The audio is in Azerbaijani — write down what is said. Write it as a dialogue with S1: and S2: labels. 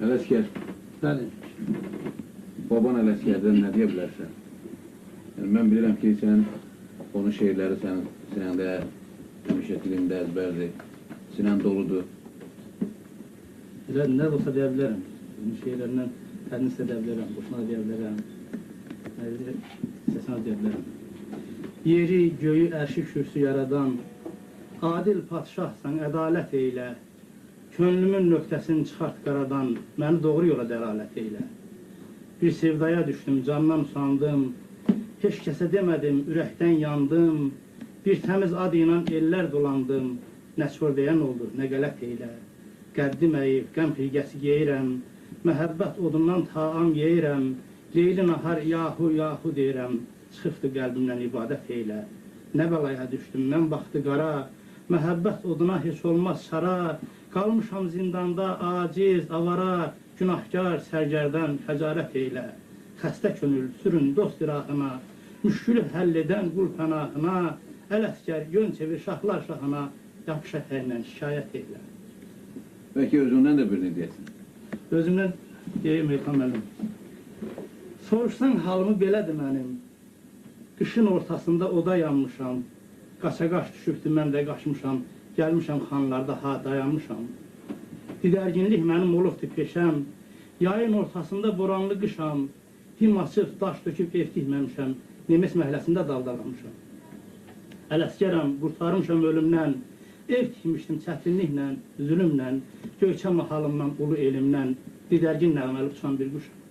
S1: Ələskər,
S2: Bəli.
S1: baban Ələskərdən nə deyə bilərsən? Yəni, mən bilirəm ki, sən onun şeirləri səndə həmişə dilində əzbərdir, sinən doludur.
S2: Elə nə olsa deyə bilərəm. Bunun şeirlərindən tədnis edə bilərəm, boşuna deyə bilərəm. Sesini deyə bilərəm. Yeri, göyü, ərşi, kürsü yaradan, adil padişahsan, ədalət eylə. Könlümün nöqtəsini çıxart qaradan, məni doğru yola dəlalət eylə. Bir sevdaya düşdüm, candan usandım, heç kəsə demədim, ürəkdən yandım. Bir təmiz adı ilə ellər dolandım, nə çor deyən oldu, nə qələt eylə. Qəddim əyib, qəm firgəsi geyirəm, məhəbbət odundan taam yeyirəm. Leyli nahar yahu yahu deyirəm, çıxıbdı qəlbimdən ibadət eylə. Nə bəlaya düşdüm, mən baxdı qara, məhəbbət oduna heç olmaz çara. Qalmışam zindanda aciz, avara, günahkar, sərgərdən xəcalət eylə. Xəstə könül sürün dost iraqına, müşkülü həll edən qul pənahına. Ələskər yön çevir şahlar şahına, yapış ətəylə şikayət eylə.
S1: Bəlkə özündən də birini deyəsin.
S2: Özümdən deyim, İlham müəllim. Soruşsan halımı belədir mənim. Qışın ortasında oda yanmışam. Qaça-qaç düşübdü, mən də qaçmışam. Gəlmişəm xanlarda, ha dayanmışam. Didərginlik mənim olubdur peşəm. Yayın ortasında boranlı qışam. Him açıb, daş döküb ev tikməmişəm. Nemes məhləsində daldalamışam. Ələskərəm, qurtarmışam ölümdən. Ev tikmişdim çətinliklə, zülümlə. Göyçə mahalımdan, ulu elimdən. Didərgin nəğməli uçan bir quşam.